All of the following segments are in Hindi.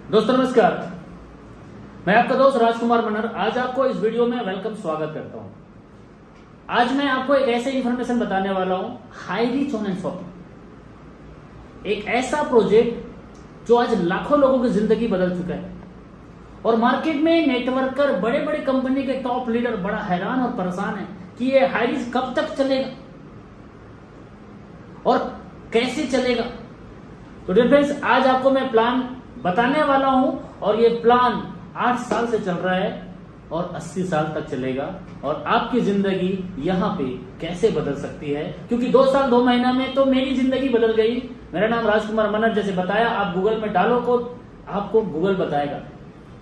दोस्तों नमस्कार, मैं आपका दोस्त राजकुमार मनहर आज आपको इस वीडियो में वेलकम स्वागत करता हूं। आज मैं आपको एक ऐसे इंफॉर्मेशन बताने वाला हूं, हाई रीच ऑनलाइन शॉपिंग, एक ऐसा प्रोजेक्ट जो आज लाखों लोगों की जिंदगी बदल चुका है और मार्केट में नेटवर्कर, बड़े बड़े कंपनी के टॉप लीडर बड़ा हैरान और परेशान है कि ये हाई रीच कब तक चलेगा और कैसे चलेगा। तो डियर फ्रेंड्स, आज आपको मैं प्लान बताने वाला हूं और ये प्लान 8 साल से चल रहा है और 80 साल तक चलेगा और आपकी जिंदगी यहां पे कैसे बदल सकती है, क्योंकि 2 साल 2 महीना में तो मेरी जिंदगी बदल गई। मेरा नाम राजकुमार मनहर, जैसे बताया, आप गूगल में डालो तो आपको गूगल बताएगा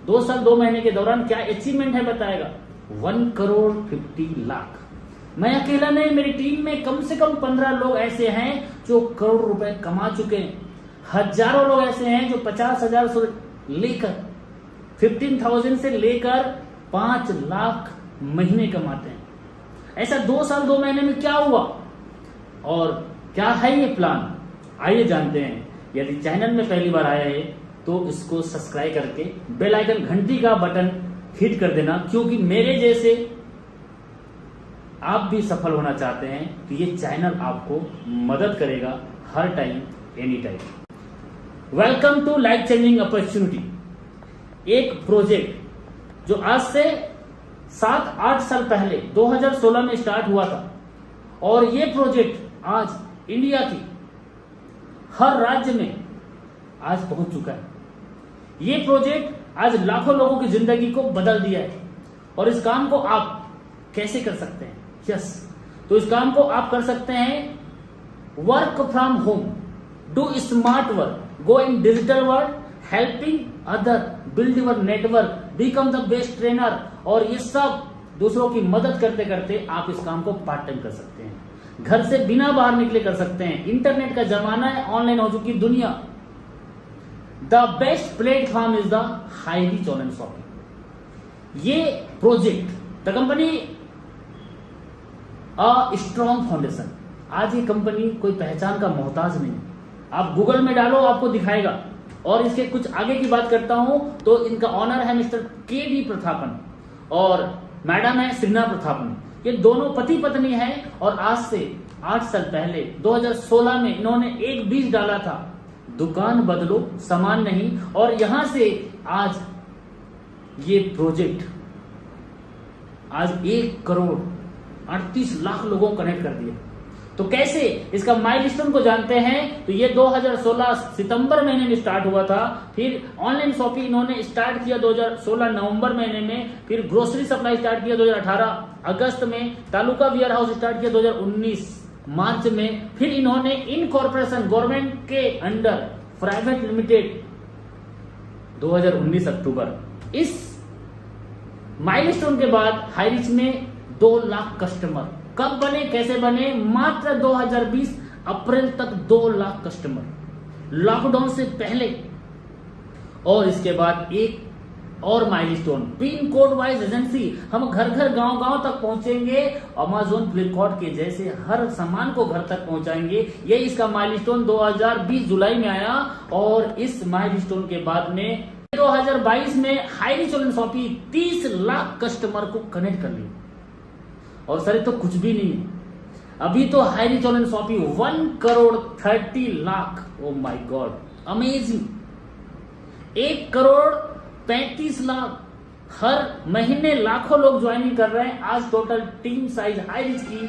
2 साल 2 महीने के दौरान क्या अचीवमेंट है, बताएगा 1 करोड़ 50 लाख। मैं अकेला नहीं, मेरी टीम में कम से कम 15 लोग ऐसे हैं जो करोड़ रुपए कमा चुके हैं। हजारों लोग ऐसे हैं जो 50,000 से लेकर 15,000 से लेकर 5 लाख महीने कमाते हैं। ऐसा 2 साल 2 महीने में क्या हुआ और क्या है ये प्लान, आइए जानते हैं। यदि चैनल में पहली बार आया है तो इसको सब्सक्राइब करके बेल आइकन घंटी का बटन हिट कर देना, क्योंकि मेरे जैसे आप भी सफल होना चाहते हैं तो ये चैनल आपको मदद करेगा हर time, any time. Welcome to life changing opportunity, एक प्रोजेक्ट जो आज से 7-8 साल पहले 2016 में स्टार्ट हुआ था और ये प्रोजेक्ट आज इंडिया की हर राज्य में आज पहुंच चुका है। ये प्रोजेक्ट आज लाखों लोगों की जिंदगी को बदल दिया है और इस काम को आप कैसे कर सकते हैं? यस, तो इस काम को आप कर सकते हैं work from home, do smart work, go in digital world, helping other, build your network, become the best trainer। और ये सब दूसरों की मदद करते करते आप इस काम को पार्ट टाइम कर सकते हैं, घर से बिना बाहर निकले कर सकते हैं। इंटरनेट का जमाना है, ऑनलाइन हो चुकी दुनिया। The best platform is the Highrich online shopping. ये project the company a strong foundation, आज ये कंपनी कोई पहचान का मोहताज नहीं। आप गूगल में डालो आपको दिखाएगा। और इसके कुछ आगे की बात करता हूं तो इनका ऑनर है मिस्टर के.डी. प्रथापन और मैडम है श्रीना प्रथापन। ये दोनों पति पत्नी हैं और आज से 8 साल पहले 2016 में इन्होंने एक बीज डाला था, दुकान बदलो सामान नहीं। और यहां से आज ये प्रोजेक्ट आज 1 करोड़ 38 लाख लोगों को कनेक्ट कर दिया। तो कैसे, इसका माइलस्टोन को जानते हैं। तो ये 2016 सितंबर महीने में स्टार्ट हुआ था, फिर ऑनलाइन शॉपिंग इन्होंने स्टार्ट किया 2016 नवंबर महीने में, फिर ग्रोसरी सप्लाई स्टार्ट किया 2018 अगस्त में, तालुका वेयर हाउस स्टार्ट किया 2019 मार्च में, फिर इन्होंने इन कॉर्पोरेशन गवर्नमेंट के अंडर प्राइवेट लिमिटेड 2019 अक्टूबर। इस माइलस्टोन के बाद हाई रीच में 2 लाख कस्टमर कब बने, कैसे बने? मात्र 2020 अप्रैल तक 2 लाख कस्टमर, लॉकडाउन से पहले। और इसके बाद एक और milestone, pin code wise agency, हम घर घर गांव गांव तक पहुंचेंगे, अमेज़न फ्लिपकार्ट के जैसे हर सामान को घर तक पहुंचाएंगे। ये इसका माइलस्टोन 2020 जुलाई में आया और इस माइलस्टोन के बाद में 2022 में high reach online shopping 30 lakh customer को कनेक्ट कर लिया। और सर तो कुछ भी नहीं है, अभी तो Highrich online shopping 1 crore 30 lakh. Oh my god, amazing. 1 crore 35 lakh हर महीने लाखों लोग ज्वाइनिंग कर रहे हैं। आज total team size Highrich की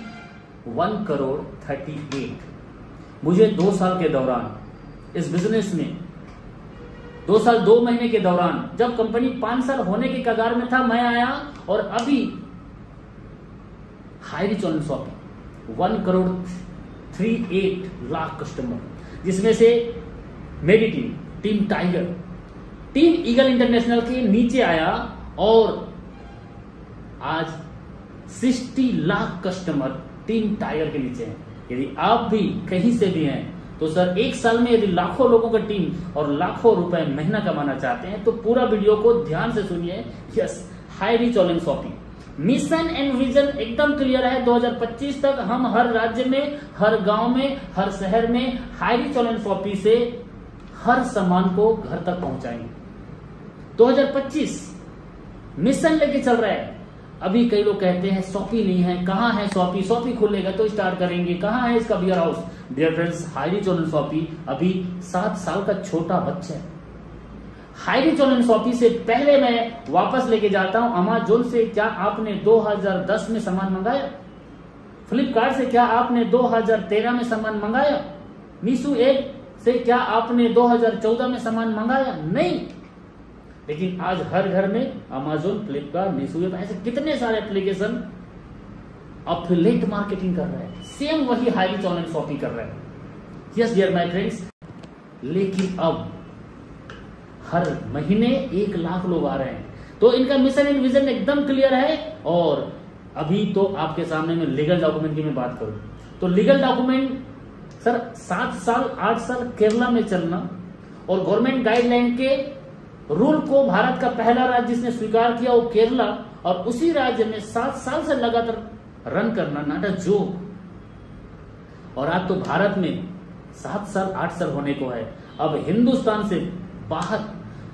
1 करोड़ 38। मुझे 2 साल के दौरान इस बिजनेस में 2 साल 2 महीने के दौरान, जब कंपनी 5 साल होने के कगार में था, मैं आया और अभी high reach online shopping 1 crore 38 lakh customer, जिसमें से मेरी team tiger, team eagle international के नीचे आया और आज 60 लाख कस्टमर टीम टाइगर के नीचे हैं। यदि आप भी कहीं से भी हैं तो सर 1 साल में यदि लाखों लोगों का टीम और लाखों रुपए महीना कमाना चाहते हैं तो पूरा वीडियो को ध्यान से सुनिए। Yes, high reach online shopping mission and vision एकदम क्लियर है। 2025 तक हम हर राज्य में, हर गांव में, हर शहर में हाई रीच ऑनलाइन शॉपिंग से हर सामान को घर तक पहुंचाएंगे। 2025 मिशन लेके चल रहा है। अभी कई लोग कहते हैं शॉपी नहीं है, कहां है शॉपी, शॉपी खुलेगा तो स्टार्ट करेंगे, कहां है इसका warehouse. Dear friends, Hi Rich On Shoppy अभी 7 साल का छोटा बच्चा है। हाई रिच ऑन शॉपी से पहले मैं वापस लेके जाता हूं अमेज़न से क्या आपने 2010 में सामान मंगाया? फ्लिपकार्ट से क्या आपने 2013 में सामान मंगाया? मीशो ऐप से क्या आपने 2014 में सामान मंगाया? नहीं। लेकिन आज हर घर में अमेज़न, फ्लिपकार्ट, मीशो ऐप ऐसे कितने सारे एप्लीकेशन अफिलिएट मार्केटिंग कर रहे हैं। सेम वही हाई रिच ऑन शॉपी कर रहे हैं। यस डियर माय फ्रेंड्स, लेकिन अब हर महीने 1 लाख लोग आ रहे हैं। तो इनका मिशन एंड विजन एकदम क्लियर है। और अभी तो आपके सामने में लीगल डॉक्यूमेंट की मैं बात करूं तो लीगल डॉक्यूमेंट सर 7 साल 8 साल केरला में चलना और गवर्नमेंट गाइडलाइन के रूल को भारत का पहला राज्य जिसने स्वीकार किया वो केरला, और उसी राज्य में 7 साल से लगातार रन करना नाट अ जोक। और आज तो भारत में 7 साल 8 साल होने को है। अब हिंदुस्तान से बाहर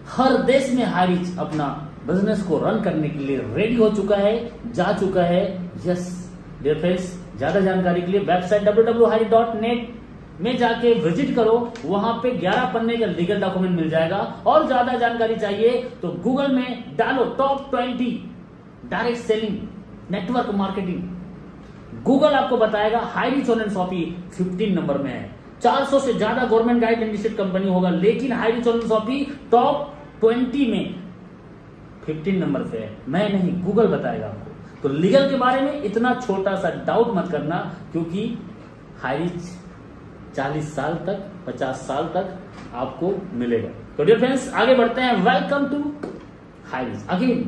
हर देश में हाई रिच अपना बिजनेस को रन करने के लिए रेडी हो चुका है, जा चुका है। यस डियर फ्रेंड्स, ज्यादा जानकारी के लिए वेबसाइट www.highreach.net में जाके विजिट करो। वहां पे 11 पन्ने का लीगल डॉक्यूमेंट मिल जाएगा। और ज्यादा जानकारी चाहिए तो गूगल में डालो top 20 direct selling network marketing. Google आपको बताएगा Hi Rich On Shoppy 15 number में है। 400 से ज्यादा गवर्नमेंट गाइड लिस्टेड कंपनी होगा, लेकिन Hi Rich On Shoppy top 20 में 15 नंबर पे है। मैं नहीं, गूगल बताएगा आपको। तो लीगल के बारे में इतना छोटा सा डाउट मत करना, क्योंकि हाई रिच 40 साल तक 50 साल तक आपको मिलेगा। तो डियर फ्रेंड्स, आगे बढ़ते हैं। Welcome to Hi Rich again.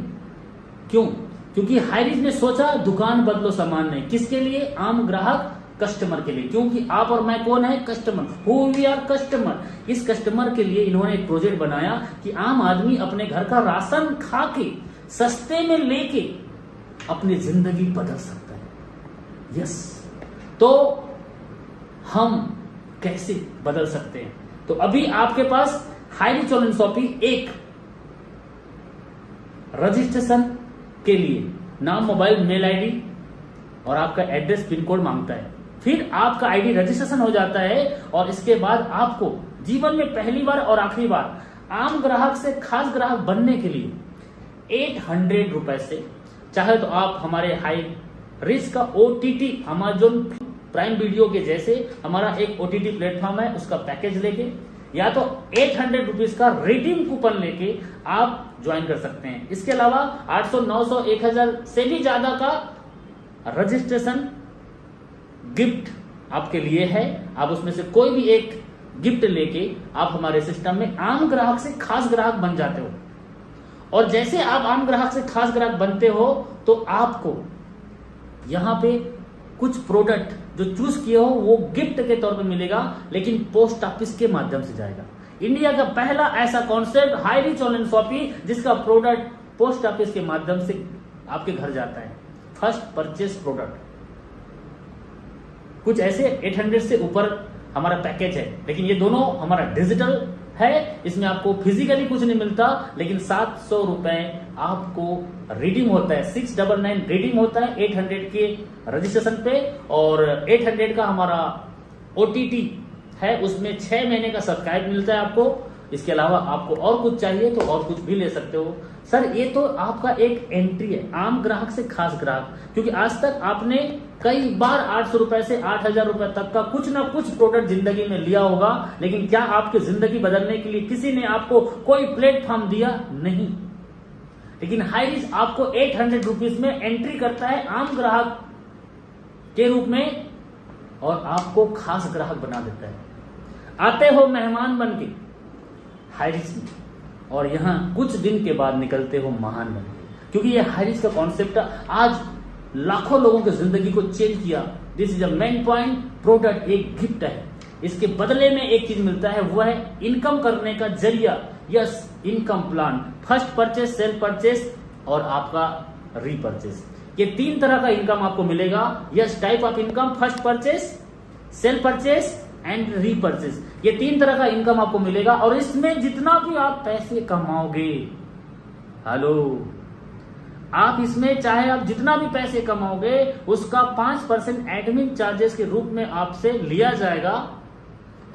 क्यों? क्योंकि हाई रिच ने सोचा दुकान बदलो सामान नहीं। किसके लिए? आम ग्राहक, कस्टमर के लिए। क्योंकि आप और मैं कौन है? Customer. Who we are? Customer. इस कस्टमर के लिए इन्होंने एक प्रोजेक्ट बनाया कि आम आदमी अपने घर का राशन खा के सस्ते में लेके अपनी जिंदगी बदल सकता है। यस, तो हम कैसे बदल सकते हैं? तो अभी आपके पास हाई रिच ऑन शॉपी एक रजिस्ट्रेशन के लिए नाम, मोबाइल, मेल आईडी और आपका एड्रेस, पिन कोड मांगता है। फिर आपका आईडी रजिस्ट्रेशन हो जाता है और इसके बाद आपको जीवन में पहली बार और आखिरी बार आम ग्राहक से खास ग्राहक बनने के लिए 800 रुपए से, चाहे तो आप हमारे हाई रिच का OTT अमेज़न प्राइम वीडियो के जैसे हमारा एक OTT प्लेटफॉर्म है उसका पैकेज लेके, या तो 800 रुपीज का रिडीम कूपन लेके आप ज्वाइन कर सकते हैं। इसके अलावा 800, 900, 1000 से भी ज्यादा का रजिस्ट्रेशन गिफ्ट आपके लिए है। आप उसमें से कोई भी एक गिफ्ट लेके आप हमारे सिस्टम में आम ग्राहक से खास ग्राहक बन जाते हो। और जैसे आप आम ग्राहक से खास ग्राहक बनते हो तो आपको यहां पे कुछ प्रोडक्ट जो चूज किए हो वो गिफ्ट के तौर पे मिलेगा, लेकिन पोस्ट ऑफिस के माध्यम से जाएगा। इंडिया का पहला ऐसा concept Hi Rich On Shoppy जिसका प्रोडक्ट पोस्ट ऑफिस के माध्यम से आपके घर जाता है। फर्स्ट परचेस प्रोडक्ट कुछ ऐसे 800 से ऊपर हमारा पैकेज है, लेकिन ये दोनों हमारा डिजिटल है। इसमें आपको फिजिकली कुछ नहीं मिलता, लेकिन 700 रुपए आपको रिडीम होता है। 699 रिडीम होता है 800 के रजिस्ट्रेशन पे, और 800 का हमारा OTT है, उसमें 6 महीने का सब्सक्राइब मिलता है आपको। इसके अलावा आपको और कुछ चाहिए तो और कुछ भी ले सकते हो। सर ये तो आपका एक एंट्री है आम ग्राहक से खास ग्राहक, क्योंकि आज तक आपने कई बार 800 रुपए से 8000 रुपए तक का कुछ ना कुछ प्रोडक्ट जिंदगी में लिया होगा, लेकिन क्या आपकी जिंदगी बदलने के लिए किसी ने आपको कोई प्लेटफॉर्म दिया? नहीं। लेकिन हाई रिच आपको 800 रुपीज में एंट्री करता है आम ग्राहक के रूप में और आपको खास ग्राहक बना देता है। आते हो मेहमान बन के हाई रिच में, और यहां कुछ दिन के बाद निकलते हो महान बन के, क्योंकि ये हाई रिच का कॉन्सेप्ट आज लाखों लोगों की जिंदगी को चेंज किया। This is a main point. Product एक गिफ्ट है, इसके बदले में एक चीज मिलता है, वह है इनकम करने का जरिया। Yes, income plan, first purchase, sale purchase और आपका रीपरचेस। ये 3 तरह का इनकम आपको मिलेगा। Yes, type of income, first purchase, sale purchase and repurchase. ये 3 तरह का इनकम आपको मिलेगा, और इसमें जितना भी आप पैसे कमाओगे हेलो, आप इसमें चाहे आप जितना भी पैसे कमाओगे उसका 5% एडमिन चार्जेस के रूप में आपसे लिया जाएगा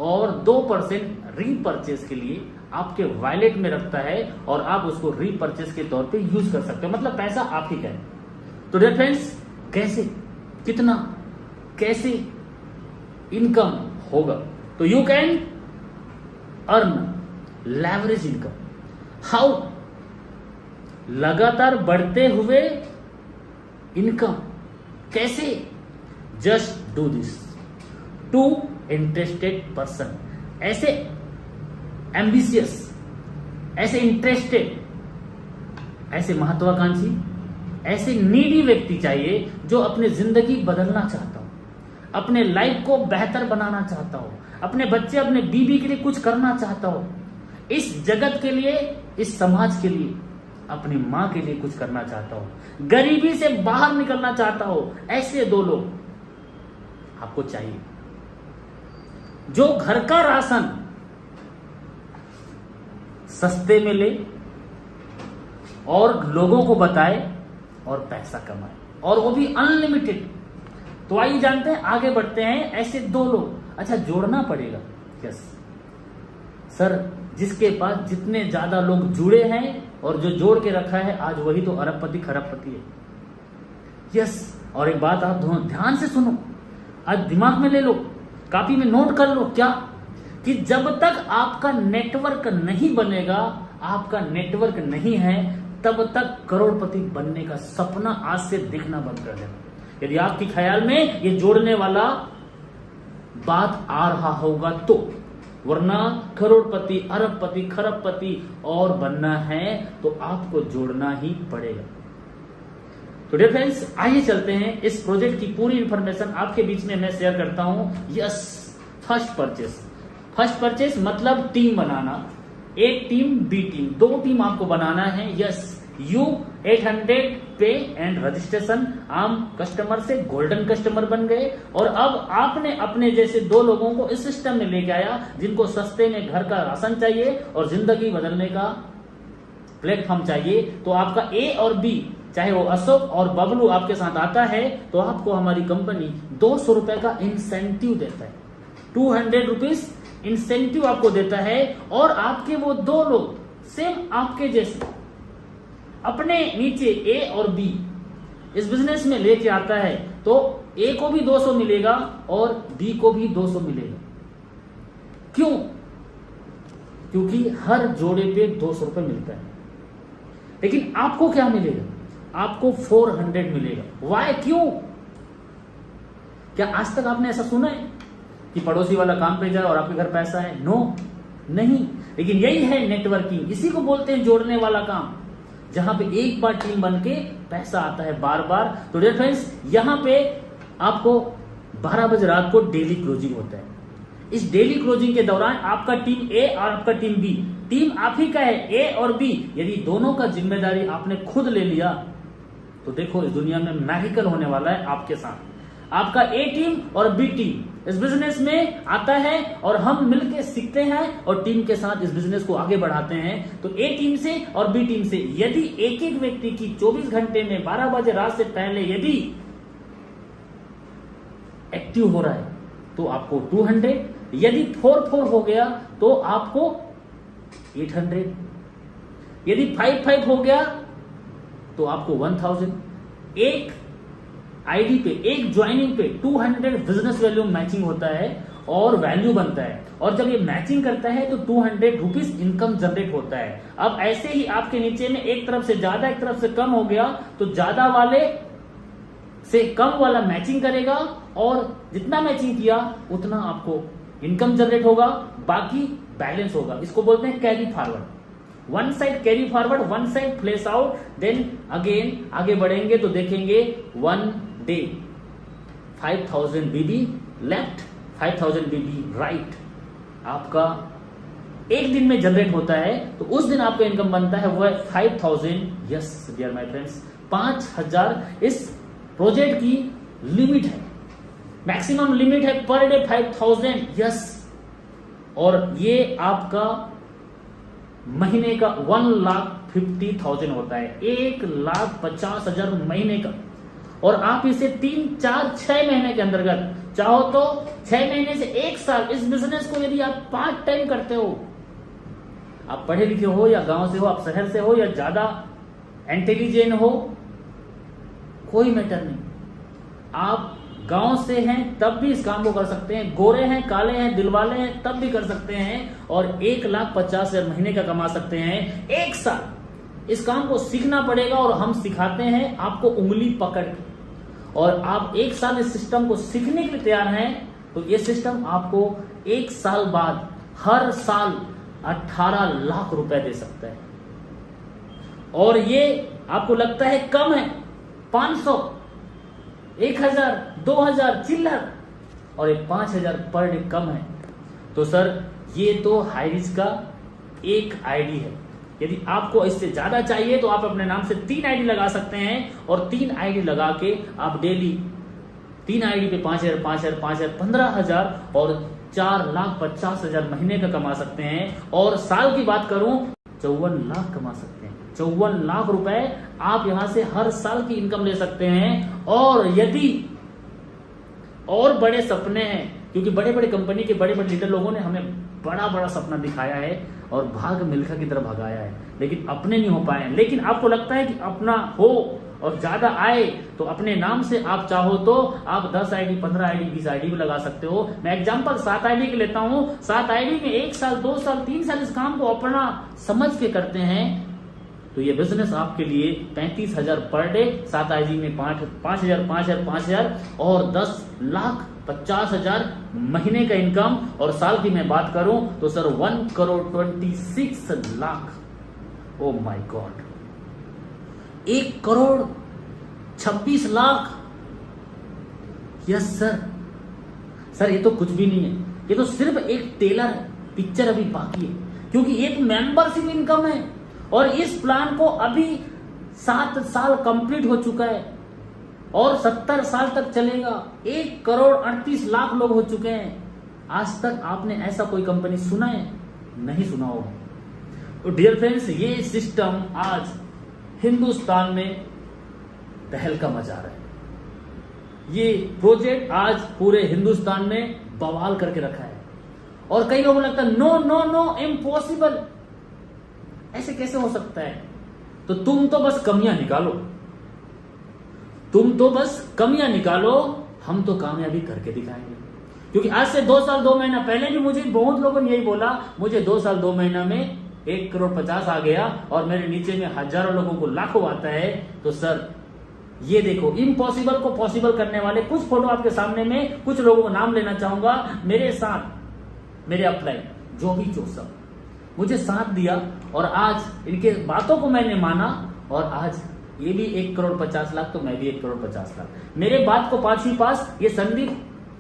और 2% रीपरचेस के लिए आपके वॉलेट में रखता है और आप उसको रीपरचेस के तौर पे यूज कर सकते हो। मतलब पैसा आप ही का है। तो डियर फ्रेंड्स, कैसे, कितना, कैसे इनकम होगा? तो you can earn leverage income. How? लगातार बढ़ते हुए इनकम कैसे? Just do this. To interested person, ऐसे एम्बिशियस, ऐसे इंटरेस्टेड, ऐसे महत्वाकांक्षी, ऐसे नीडी व्यक्ति चाहिए जो अपनी जिंदगी बदलना चाहता हो, अपने लाइफ को बेहतर बनाना चाहता हो, अपने बच्चे अपने बीबी के लिए कुछ करना चाहता हो, इस जगत के लिए, इस समाज के लिए, अपनी मां के लिए कुछ करना चाहता हो, गरीबी से बाहर निकलना चाहता हो। ऐसे 2 लोग आपको चाहिए जो घर का राशन सस्ते में ले और लोगों को बताए और पैसा कमाए, और वो भी अनलिमिटेड। तो आइए जानते हैं, आगे बढ़ते हैं। ऐसे 2 लोग, अच्छा जोड़ना पड़ेगा। यस सर, जिसके पास जितने ज्यादा लोग जुड़े हैं और जो जोड़ के रखा है, आज वही तो अरबपति खरबपति है। यस, और एक बात आप दोनों ध्यान से सुनो, आज दिमाग में ले लो, कॉपी में नोट कर लो, क्या कि जब तक आपका नेटवर्क नहीं बनेगा, आपका नेटवर्क नहीं है, तब तक करोड़पति बनने का सपना आज से दिखना बंद कर देना। यदि आपके ख्याल में ये जोड़ने वाला बात आ रहा होगा तो, वरना करोड़पति, अरबपति, खरबपति और बनना है तो आपको जोड़ना ही पड़ेगा। तो डियर फ्रेंड्स, आइए चलते हैं, इस प्रोजेक्ट की पूरी इंफॉर्मेशन आपके बीच में मैं शेयर करता हूं। यस, फर्स्ट परचेस मतलब टीम बनाना, एक टीम, बी टीम, 2 टीम आपको बनाना है। यस, यू 800 पे एंड रजिस्ट्रेशन, आम कस्टमर से गोल्डन कस्टमर बन गए, और अब आपने अपने जैसे 2 लोगों को इस सिस्टम में लेके आया जिनको सस्ते में घर का राशन चाहिए और जिंदगी बदलने का प्लेटफॉर्म चाहिए। तो आपका ए और बी, चाहे वो अशोक और बबलू आपके साथ आता है, तो आपको हमारी कंपनी 200 रुपए का इंसेंटिव देता है, 200 रुपीज इंसेंटिव आपको देता है। और आपके वो 2 लोग सेम आपके जैसे अपने नीचे ए और बी इस बिजनेस में लेके आता है, तो ए को भी 200 मिलेगा और बी को भी 200 मिलेगा। क्यों? क्योंकि हर जोड़े पे 200 रुपए मिलता है। लेकिन आपको क्या मिलेगा? आपको 400 मिलेगा। वाई? क्यों? क्या आज तक आपने ऐसा सुना है कि पड़ोसी वाला काम पे जाए और आपके घर पैसा है? नो, नहीं। लेकिन यही है नेटवर्किंग, इसी को बोलते हैं जोड़ने वाला काम, जहां पे एक बार टीम बन के पैसा आता है बार बार। तो डियर फ्रेंड्स, यहां पे आपको 12 बजे रात को डेली क्लोजिंग होता है। इस डेली क्लोजिंग के दौरान आपका टीम ए और आपका टीम बी, टीम आप ही का है, ए और बी, यदि दोनों का जिम्मेदारी आपने खुद ले लिया तो देखो इस दुनिया में मैजिकल होने वाला है आपके साथ। आपका ए टीम और बी टीम इस बिजनेस में आता है और हम मिलकर सीखते हैं और टीम के साथ इस बिजनेस को आगे बढ़ाते हैं। तो ए टीम से और बी टीम से यदि एक एक व्यक्ति की 24 घंटे में 12 बजे रात से पहले यदि एक्टिव हो रहा है तो आपको 200, यदि 4-4 हो गया तो आपको 800, यदि 5-5 हो गया तो आपको 1000। एक आईडी पे, एक ज्वाइनिंग पे 200 बिजनेस वैल्यू मैचिंग होता है और वैल्यू बनता है, और जब ये मैचिंग करता है तो 200 रुपीज इनकम जनरेट होता है। अब ऐसे ही आपके नीचे में एक तरफ से ज्यादा एक तरफ से कम हो गया तो ज्यादा वाले से कम वाला मैचिंग करेगा और जितना मैचिंग किया उतना आपको इनकम जनरेट होगा, बाकी बैलेंस होगा। इसको बोलते हैं carry forward. One side carry forward, one side place out, then again आगे बढ़ेंगे तो देखेंगे 1 day 5000 B B left, 5000 B B right आपका एक दिन में जनरेट होता है। तो उस दिन आपका इनकम बनता है वो है 5000। यस डियर माय फ्रेंड्स, 5000 इस प्रोजेक्ट की लिमिट है, मैक्सिमम लिमिट है पर डे 5000। यस, और ये आपका महीने का 1 लाख 50,000 होता है, 1,50,000 महीने का। और आप इसे 3, 4, 6 महीने के अंतर्गत चाहो तो 6 महीने से 1 साल इस बिजनेस को यदि आप पार्ट टाइम करते हो, आप पढ़े लिखे हो या गांव से हो, आप शहर से हो या ज्यादा इंटेलिजेंट हो, कोई मैटर नहीं, आप गांव से हैं तब भी इस काम को कर सकते हैं, गोरे हैं, काले हैं, दिलवाले हैं तब भी कर सकते हैं, और 1,50,000 महीने का कमा सकते हैं 1 साल। इस काम को सीखना पड़ेगा और हम सिखाते हैं आपको उंगली पकड़ के, और आप 1 साल इस सिस्टम को सीखने के लिए तैयार हैं तो ये सिस्टम आपको 1 साल बाद हर साल 18 लाख रुपए दे सकता है। और ये आपको लगता है कम है, 500, 1,000, 2,000 चिल्लर, और ये 5,000 पर डे कम है, तो सर ये तो हाईरिच का एक आईडी है। यदि आपको इससे ज्यादा चाहिए तो आप अपने नाम से 3 आईडी लगा सकते हैं, और 3 आईडी लगा के आप डेली 3 आईडी पे 5,000, 5,000, 5,000, 15,000 और 4,50,000 महीने का कमा सकते हैं। और साल की बात करूं 54 लाख कमा सकते हैं। 54 लाख रुपए आप यहां से हर साल की इनकम ले सकते हैं। और यदि और बड़े सपने हैं, क्योंकि बड़े बड़े कंपनी के बड़े बड़े लीडर लोगों ने हमें बड़ा बड़ा सपना दिखाया है और भाग मिल्खा की तरफ भगाया है, लेकिन अपने नहीं हो पाए। लेकिन आपको लगता है कि अपना हो और ज्यादा आए तो अपने नाम से आप चाहो तो आप 10 आईडी, 15 आईडी, 20 आईडी भी लगा सकते हो। मैं एग्जांपल 7 आईडी के लेता हूं। 7 आईडी में 1 साल, 2 साल, 3 साल इस काम को अपना समझ के करते हैं तो ये बिजनेस आपके लिए 35,000 पर डे, 7 आईडी में 5,000, 5,000, 5,000 और 10,50,000 महीने का इनकम। और साल की मैं बात करूं तो sir 1,26 lakh. Oh my God, 1,26 lakh. Yes sir, sir ये तो कुछ भी नहीं है, ये तो सिर्फ एक टेलर है, पिक्चर अभी बाकी है, क्योंकि एक मेंबरशिप इनकम है। और इस प्लान को अभी 7 साल कंप्लीट हो चुका है और 70 साल तक चलेगा। 1,38 लाख लोग हो चुके हैं। आज तक आपने ऐसा कोई कंपनी सुना है? नहीं सुना होगा। तो डियर फ्रेंड्स, ये सिस्टम आज हिंदुस्तान में तहलका मचा रहा है। ये प्रोजेक्ट आज पूरे हिंदुस्तान में बवाल करके रखा है। और कई लोगों को लगता है नो नो नो, इम्पॉसिबल, ऐसे कैसे हो सकता है? तो तुम तो बस कमियां निकालो, तुम तो बस कमियां निकालो, हम तो कामयाबी करके दिखाएंगे। क्योंकि आज से 2 साल 2 महीना पहले भी मुझे बहुत लोगों ने यही बोला, मुझे 2 साल 2 महीना में 1,50,00,000 आ गया और मेरे नीचे में हजारों लोगों को लाखों आता है। तो सर ये देखो, इम्पॉसिबल को पॉसिबल करने वाले कुछ फोटो आपके सामने में, कुछ लोगों को नाम लेना चाहूंगा। मेरे साथ मेरे अपलाइन जो भी जोसफ मुझे साथ दिया और आज इनके बातों को मैंने माना और आज ये भी 1,50,00,000 तो मैं भी 1,50,00,000। मेरे बात को 5वीं पास ये संदीप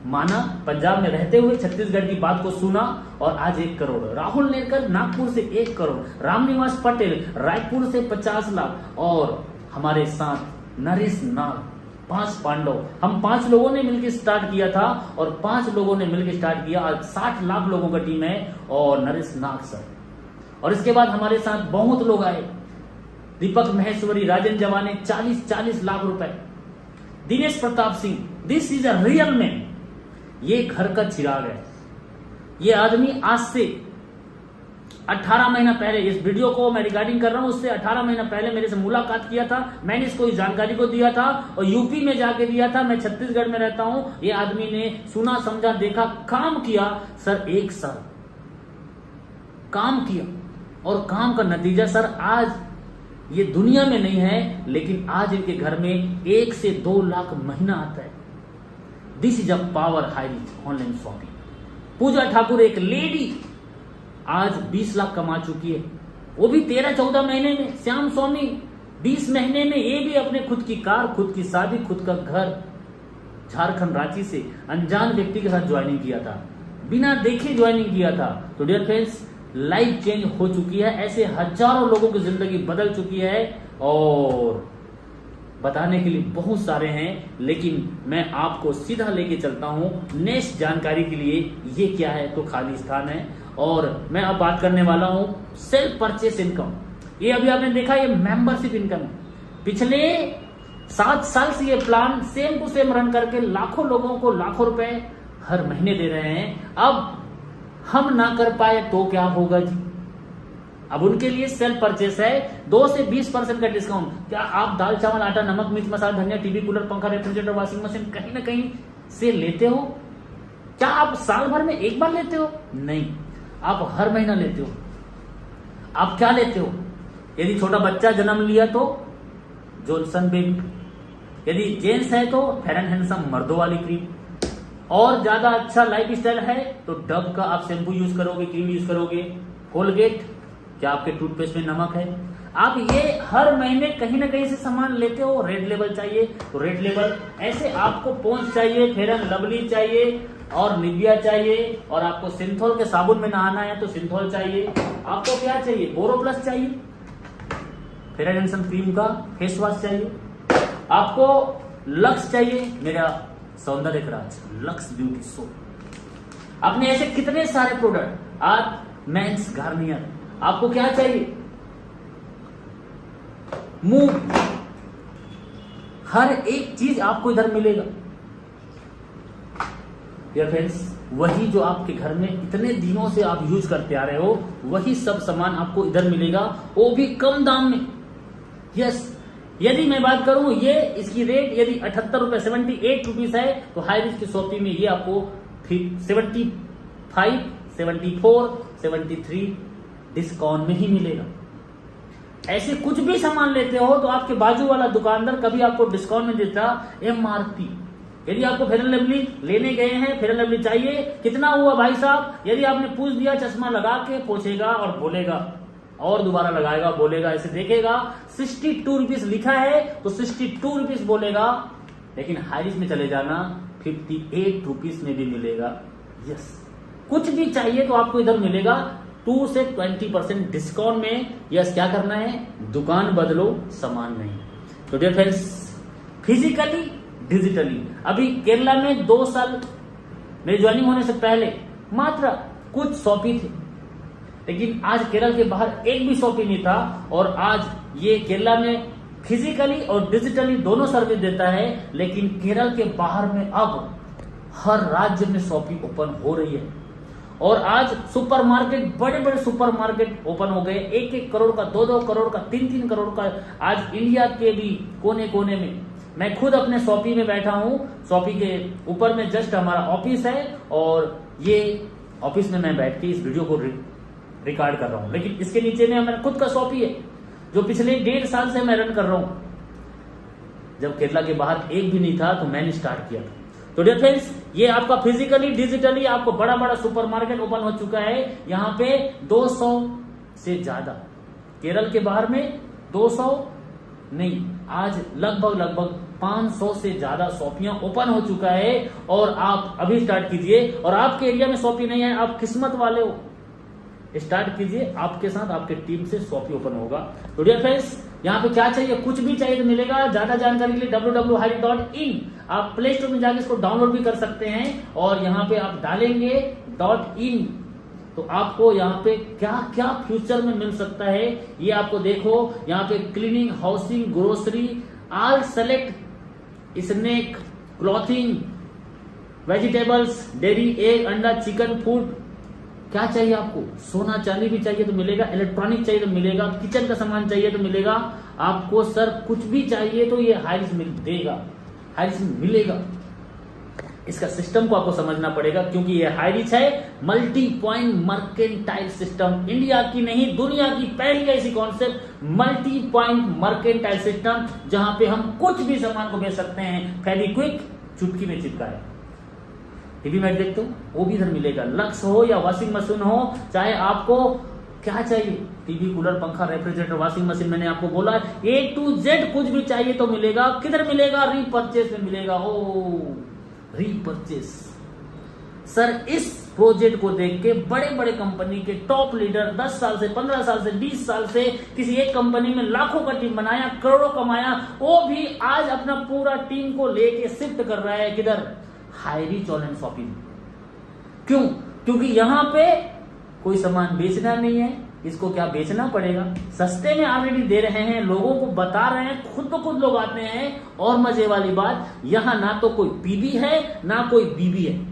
माना, पंजाब में रहते हुए छत्तीसगढ़ की बात को सुना और आज 1 करोड़। राहुल नेरकर नागपुर से 1 करोड़, रामनिवास पटेल रायपुर से 50 लाख और हमारे साथ नरेश नाग, 5 पांडव, हम 5 लोगों ने मिलकर स्टार्ट किया था और 5 लोगों ने मिलकर स्टार्ट किया। आज 60 लाख लोगों का टीम है और नरेश नाग सर। और इसके बाद हमारे साथ बहुत लोग आए, दीपक महेश्वरी, राजन जवाने, 40 लाख रुपए, Dinesh Pratap Singh, this is a real man. ये घर का चिराग है। ये आदमी आज से 18 महीना पहले, इस वीडियो को मैं रिकॉर्डिंग कर रहा हूं, उससे 18 महीना पहले मेरे से मुलाकात किया था। मैंने इसको इस जानकारी को दिया था और यूपी में जाके दिया था। मैं छत्तीसगढ़ में रहता हूं। ये आदमी ने सुना, समझा, देखा, काम किया सर। 1 साल काम किया और काम का नतीजा सर आज ये दुनिया में नहीं है, लेकिन आज इनके घर में 1 से 2 लाख महीना आता है। This is a power Highrich online shopping. Pooja Thakur एक लेडी आज 20 लाख कमा चुकी है, वो भी 13-14 महीने में। श्याम स्वामी 20 महीने में, ये भी अपने खुद की कार, खुद की शादी, खुद का घर, झारखंड रांची से अनजान व्यक्ति के साथ ज्वाइनिंग किया था, बिना देखे ज्वाइनिंग किया था। तो डियर फ्रेंड्स, लाइफ चेंज हो चुकी है। ऐसे हजारों लोगों की जिंदगी बदल चुकी है और बताने के लिए बहुत सारे हैं, लेकिन मैं आपको सीधा लेके चलता हूं नेक्स्ट जानकारी के लिए। ये क्या है? तो खाली स्थान है। और मैं अब बात करने वाला हूं सेल्फ परचेस इनकम। ये अभी आपने देखा, ये मेंबरशिप इनकम है। पिछले 7 साल से ये plan same to same run करके लाखों लोगों को लाखों रुपए हर महीने दे रहे हैं। अब हम ना कर पाए तो क्या होगा जी? अब उनके लिए सेल्फ परचेस है, 2 से 20% का डिस्काउंट। क्या आप दाल चावल आटा नमक मिर्च मसाला धनिया टीवी कूलर पंखा रेफ्रिजरेटर वॉशिंग मशीन कहीं ना कहीं से लेते हो? क्या आप साल भर में एक बार लेते हो? नहीं, आप हर महीना लेते हो। आप क्या लेते हो? यदि छोटा बच्चा जन्म लिया तो जॉनसन बेबी, यदि जेंट्स है तो फेयर एंड हैंडसम मर्दों वाली क्रीम, और ज्यादा अच्छा लाइफ स्टाइल है तो डब का आप शैम्पू यूज करोगे, क्रीम यूज करोगे। कोलगेट, क्या आपके टूथपेस्ट में नमक है? आप ये हर महीने कहीं ना कहीं से सामान लेते हो। रेड लेबल चाहिए तो रेड लेबल, ऐसे आपको पॉन्ड्स चाहिए, फेयर एंड लवली चाहिए और निविया चाहिए, और आपको सिंथॉल के साबुन में नहाना है तो सिंथॉल चाहिए। आपको क्या चाहिए? बोरोप्लस चाहिए, फेयर एंड हैंडसम क्रीम का फेस वॉश चाहिए। आपको लक्स चाहिए, मेरा सौंदर्य राज लक्स ब्यूटी सोप। आपने ऐसे कितने सारे प्रोडक्ट, आज मेंस गार्नियर। आपको क्या चाहिए? मूव, हर एक चीज आपको इधर मिलेगा। डियर फ्रेंड्स, वही जो आपके घर में इतने दिनों से आप यूज करते आ रहे हो, वही सब सामान आपको इधर मिलेगा, वो भी कम दाम में। यस, यदि मैं बात करूं, ये इसकी रेट यदि 78 रुपए 78 रुपीज है, तो हाई रिच की शॉपिंग में ये आपको 75, 74, 73 डिस्काउंट में ही मिलेगा। ऐसे कुछ भी सामान लेते हो तो आपके बाजू वाला दुकानदार कभी आपको डिस्काउंट में देता MRP। यदि आपको फेयर एंड लवली लेने गए हैं, फेयर एंड लवली चाहिए, कितना हुआ भाई साहब? यदि आपने पूछ दिया, चश्मा लगा के पूछेगा और बोलेगा, और दोबारा लगाएगा, बोलेगा, ऐसे देखेगा 62 रुपीज लिखा है तो 62 रुपीज बोलेगा। लेकिन हाइरिस में चले जाना, 58 रुपीज में भी मिलेगा। यस, कुछ भी चाहिए तो आपको इधर मिलेगा 2 से 20% डिस्काउंट में। यस, क्या करना है? दुकान बदलो, सामान नहीं। तो डियर फ्रेंड्स, फिजिकली डिजिटली, अभी केरला में 2 साल मेरी ज्वाइनिंग होने से पहले मात्र कुछ शॉपी थे, लेकिन आज केरल के बाहर एक भी शॉपी नहीं था। और आज ये केरला में फिजिकली और डिजिटली दोनों सर्विस देता है, लेकिन केरल के बाहर में अब हर राज्य में शॉपी ओपन हो रही है। और आज सुपरमार्केट, बड़े बड़े सुपरमार्केट ओपन हो गए, 1-1 करोड़ का, 2-2 करोड़ का, 3-3 करोड़ का। आज इंडिया के भी कोने कोने में, मैं खुद अपने शॉपी में बैठा हूं। शॉपी के ऊपर में जस्ट हमारा ऑफिस है, और ये ऑफिस में मैं बैठ के इस वीडियो को रिकॉर्ड कर रहा हूं। लेकिन इसके नीचे में मेरा खुद का शॉपी है, जो पिछले 1.5 साल से मैं रन कर रहा हूं। जब केरला के बाहर एक भी नहीं था तो मैंने स्टार्ट किया था। तो डियर फ्रेंड्स, ये आपका फिजिकली डिजिटली आपको बड़ा बड़ा सुपरमार्केट ओपन हो चुका है। यहाँ पे 200 से ज्यादा, केरल के बाहर में 200 नहीं, आज लगभग 500 से ज्यादा शॉपियां ओपन हो चुका है। और आप अभी स्टार्ट कीजिए, और आपके एरिया में शॉपी नहीं है, आप किस्मत वाले हो, स्टार्ट कीजिए। आपके साथ आपके टीम से शॉपी ओपन होगा। तो डियर फ्रेंड्स, यहाँ पे क्या चाहिए? कुछ भी चाहिए तो मिलेगा। ज्यादा जानकारी के लिए www.highreach.in, आप प्ले स्टोर में जाकर इसको डाउनलोड भी कर सकते हैं। और यहाँ पे आप डालेंगे .in, तो आपको यहाँ पे क्या क्या फ्यूचर में मिल सकता है ये आपको देखो। यहाँ पे cleaning, housing, grocery, all select, snack, clothing, vegetables, dairy, egg, अंडा, चिकन, फूड। क्या चाहिए आपको? सोना चांदी भी चाहिए तो मिलेगा, इलेक्ट्रॉनिक चाहिए तो मिलेगा, किचन का सामान चाहिए तो मिलेगा। आपको सर कुछ भी चाहिए तो ये हाइरिस में देगा, हाइरिस में मिलेगा। इसका सिस्टम को आपको समझना पड़ेगा, क्योंकि ये हाइरिस है multi point mercantile system. India की नहीं, दुनिया की पहली ऐसी concept, multi point mercantile system, जहां पे हम कुछ भी सामान को बेच सकते हैं। फेविक्विक चुटकी में चिपका है। टीवी मैच देखते हो, वो भी इधर मिलेगा। लक्स हो या वॉशिंग मशीन हो, चाहे आपको क्या चाहिए, टीवी, कूलर, पंखा, रेफ्रिजरेटर, वॉशिंग मशीन, मैंने आपको बोला A to Z कुछ भी चाहिए तो मिलेगा। किधर मिलेगा? रीपर्चेस में मिलेगा। ओ रीपर्चेस। सर, इस प्रोजेक्ट को देख के बड़े बड़े कंपनी के टॉप लीडर 10 साल से, 15 साल से, 20 साल से किसी एक कंपनी में लाखों का टीम बनाया, करोड़ों कमाया, वो भी आज अपना पूरा टीम को लेके शिफ्ट कर रहा है किधर? हाइरिच ऑनलाइन शॉपिंग। क्यों? क्योंकि यहां पे कोई सामान बेचना नहीं है, इसको क्या बेचना पड़ेगा? सस्ते में ऑलरेडी दे रहे हैं, लोगों को बता रहे हैं, खुद तो खुद लोग आते हैं। और मजे वाली बात, यहाँ ना तो कोई पीबी है ना कोई बीबी है,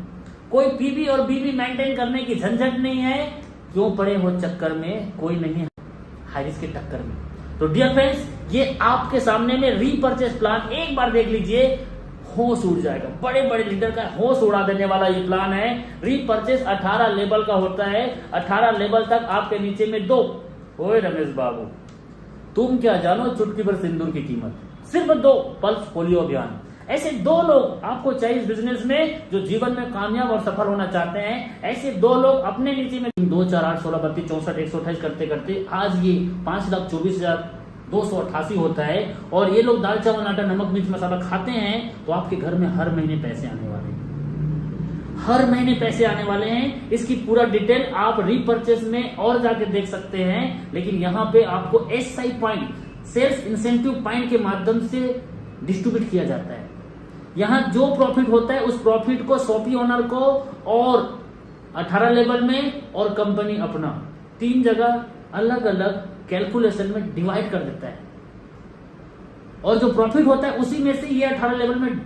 कोई पीबी और बीबी मेंटेन करने की झंझट नहीं है। क्यों पड़े हो चक्कर में, कोई नहीं है हाइरिस के टक्कर में। तो डियर फ्रेंड्स, ये आपके सामने में रीपर्चेस प्लान एक बार देख लीजिए, होश उड़ जाएगा। बड़े बड़े लीडर का होश उड़ा देने वाला ये प्लान है। रीपर्चेस 18 लेवल का होता है, 18 लेवल तक आपके नीचे में 2। ओए रमेश बाबू, तुम क्या जानो चुटकी भर सिंदूर की कीमत, सिर्फ 2 पल्स पोलियो अभियान। ऐसे 2 लोग आपको चाहिए इस बिजनेस में, जो जीवन में कामयाब और सफल होना चाहते हैं। ऐसे 2 लोग अपने नीचे में 2, 4, 8, 16, 32, 64, 128 करते करते आज ये 5,24,288 होता है। और ये लोग दाल चावल आटा नमक मिर्च मसाला खाते हैं, तो आपके घर में हर महीने पैसे आने वाले हैं, हर महीने पैसे आने वाले हैं। इसकी पूरा डिटेल आप रीपर्चेस में और जाके देख सकते हैं। लेकिन यहाँ पे आपको SI point, sales incentive point के माध्यम से डिस्ट्रीब्यूट किया जाता है। यहाँ जो प्रॉफिट होता है उस प्रॉफिट को शॉपी ओनर को और 18 लेवल में और कंपनी अपना 3 जगह अलग अलग कैलकुलेशन में डिवाइड कर देता है। और जो प्रॉफिट होता है उसी में से ये 18 लेवल में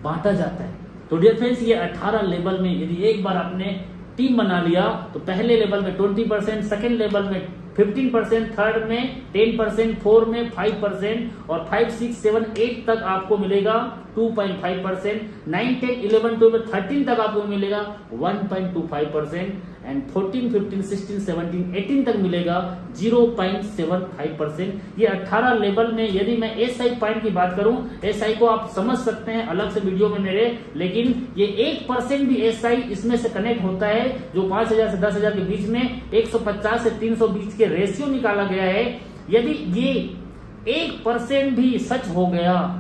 बांटा जाता है। तो डियर फ्रेंड्स, ये 18 लेवल में यदि एक बार आपने टीम बना लिया तो पहले लेवल में 20%, सेकेंड लेवल में 15%, थर्ड में 10%, 4 में 5% और 5, 6, 7, 8 तक आपको मिलेगा 2.5%, 9, 10, 11, 12, 13 तक आपको मिलेगा 1.25% एंड 14, 15, 16, 17, 18 तक मिलेगा 0.75%। ये 18 लेवल में यदि मैं SI पॉइंट की बात करूं, SI को आप समझ सकते हैं अलग से वीडियो में मेरे, लेकिन ये 1% भी SI इसमें से कनेक्ट होता है, जो 5,000 से 10,000 के बीच में 150 से 320 के रेशियो निकाला गया है। यदि ये 1% भी सच हो गया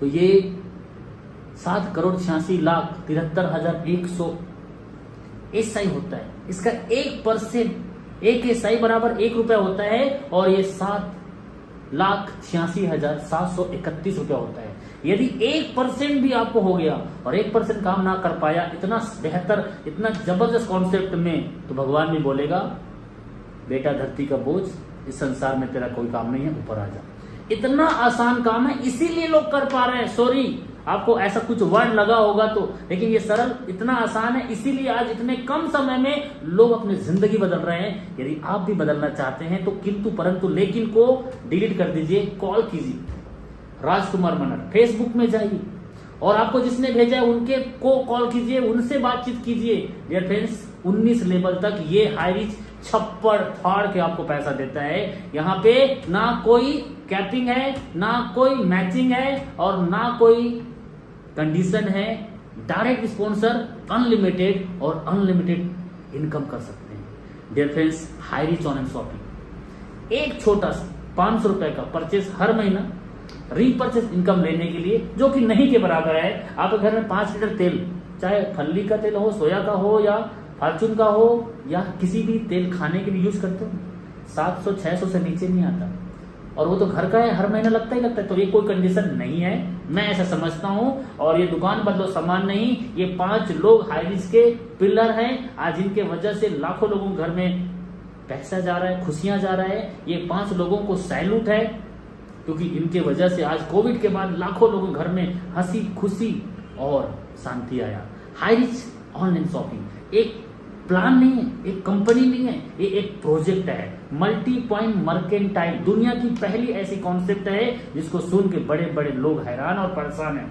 तो ये 7,86,73,100 SI होता है। इसका 1%, 1 SI बराबर 1 रुपया होता है और ये 7,86,731 रुपया होता है। यदि 1% भी आपको हो गया और 1% काम ना कर पाया, इतना बेहतर, इतना जबरदस्त कॉन्सेप्ट में, तो भगवान भी बोलेगा बेटा धरती का बोझ, इस संसार में तेरा कोई काम नहीं है, ऊपर आ जा। इतना आसान काम है, इसीलिए लोग कर पा रहे हैं। सॉरी, आपको ऐसा कुछ वर्ड लगा होगा तो, लेकिन ये सरल इतना आसान है, इसीलिए आज इतने कम समय में लोग अपनी जिंदगी बदल रहे हैं। यदि आप भी बदलना चाहते हैं तो किंतु परंतु लेकिन को डिलीट कर दीजिए, कॉल कीजिए राजकुमार मनर, फेसबुक में जाइए और आपको जिसने भेजा है उनके को कॉल कीजिए, उनसे बातचीत कीजिए। डियर फ्रेंड्स, 19 लेवल तक ये हाईरिच छप्पड़ फाड़ के आपको पैसा देता है। यहाँ पे ना कोई कैपिंग है, ना कोई मैचिंग है और ना कोई कंडीशन है। डायरेक्ट स्पॉन्सर अनलिमिटेड और अनलिमिटेड इनकम कर सकते हैं। Dear friends, Hi Rich On and shopping, एक छोटा सा 500 रुपए का परचेस हर महीना रीपर्चेस इनकम लेने के लिए, जो कि नहीं के बराबर है। आपके घर में 5 लीटर तेल, चाहे फल्ली का तेल हो, सोया का हो या फॉर्चून का हो या किसी भी तेल खाने के लिए यूज करते हो, 700-600 से नीचे नहीं आता और वो तो घर का है, हर महीना लगता ही लगता है। तो ये कोई कंडीशन नहीं है, मैं ऐसा समझता हूं। और ये दुकान बदलो सामान नहीं, ये 5 लोग हाईरिच के पिलर हैं, आज इनके वजह से लाखों लोगों के घर में पैसा जा रहा है, खुशियां जा रहा है। ये 5 लोगों को सैल्यूट है, क्योंकि इनके वजह से आज कोविड के बाद लाखों लोगों के घर में हंसी खुशी और शांति आया। हाईरिच ऑनलाइन शॉपिंग एक प्लान नहीं है, एक कंपनी नहीं है, ये एक प्रोजेक्ट है। मल्टी पॉइंट मर्केंटाइल दुनिया की पहली ऐसी कॉन्सेप्ट है जिसको सुन के बड़े बड़े लोग हैरान और परेशान हैं।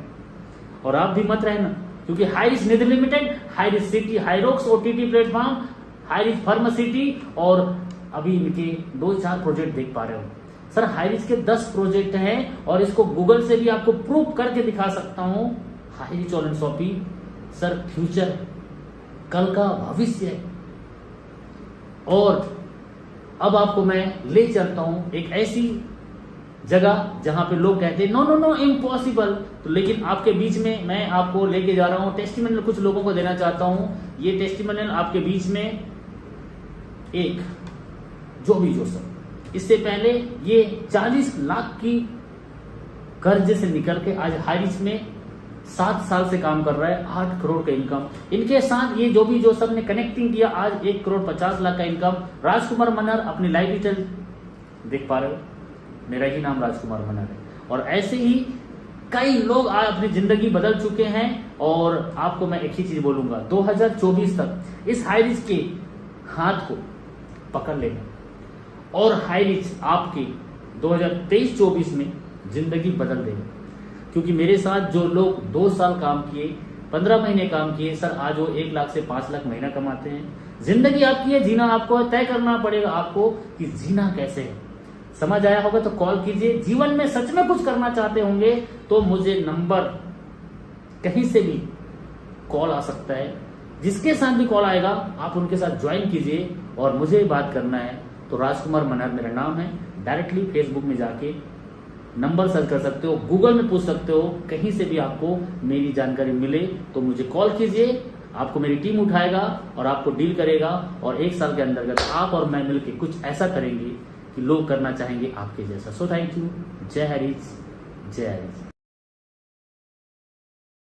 और आप भी मत रहना, क्योंकि Highrich Nidhi limited, Highrich city, Highrox OTT platform, Highrich pharmacity और अभी इनके 2-4 प्रोजेक्ट देख पा रहे हो। सर, हाईरिच के 10 प्रोजेक्ट हैं और इसको गूगल से भी आपको प्रूव करके दिखा सकता हूं। Highrich online shopping sir future, कल का भविष्य है। और अब आपको मैं ले चलता हूं एक ऐसी जगह जहां पे लोग कहते हैं नो नो नो इम्पॉसिबल, तो लेकिन आपके बीच में मैं आपको लेके जा रहा हूं। टेस्टिमोनियल कुछ लोगों को देना चाहता हूं। ये टेस्टिमोनियल आपके बीच में एक जोबी जोसेफ, इससे पहले ये 40 लाख की कर्ज से निकल के आज हाईरिच में 7 साल से काम कर रहा है, 8 करोड़ का इनकम। इनके साथ ये जो सबने कनेक्टिंग किया, आज 1 करोड़ 50 लाख का इनकम। राजकुमार मनहर अपनी लाइफ डिटेल देख पा रहे हो, मेरा ही नाम राजकुमार मनहर है। और ऐसे ही कई लोग आज अपनी जिंदगी बदल चुके हैं। और आपको मैं एक ही चीज बोलूंगा, 2024 तक इस हाई रिच के हाथ को पकड़ लेना और हाई रिच आपके 2023-24 में जिंदगी बदल देगा। क्योंकि मेरे साथ जो लोग 2 साल काम किए, 15 महीने काम किए, सर आज वो 1 लाख से 5 लाख महीना कमाते हैं। जिंदगी आपकी है, जीना आपको है, तय करना पड़ेगा आपको कि जीना कैसे है। समझ आया होगा तो कॉल कीजिए। जीवन में सच में कुछ करना चाहते होंगे तो मुझे नंबर कहीं से भी कॉल आ सकता है, जिसके साथ भी कॉल आएगा आप उनके साथ ज्वाइन कीजिए। और मुझे बात करना है तो राजकुमार मनहर मेरा नाम है। डायरेक्टली फेसबुक में जाके नंबर सर्च कर सकते हो, गूगल में पूछ सकते हो, कहीं से भी आपको मेरी जानकारी मिले तो मुझे कॉल कीजिए। आपको मेरी टीम उठाएगा और आपको डील करेगा। और 1 साल के अंतर्गत आप और मैं मिलकर कुछ ऐसा करेंगे कि लोग करना चाहेंगे आपके जैसा। So thank you. जय हरीश, जय हरीश।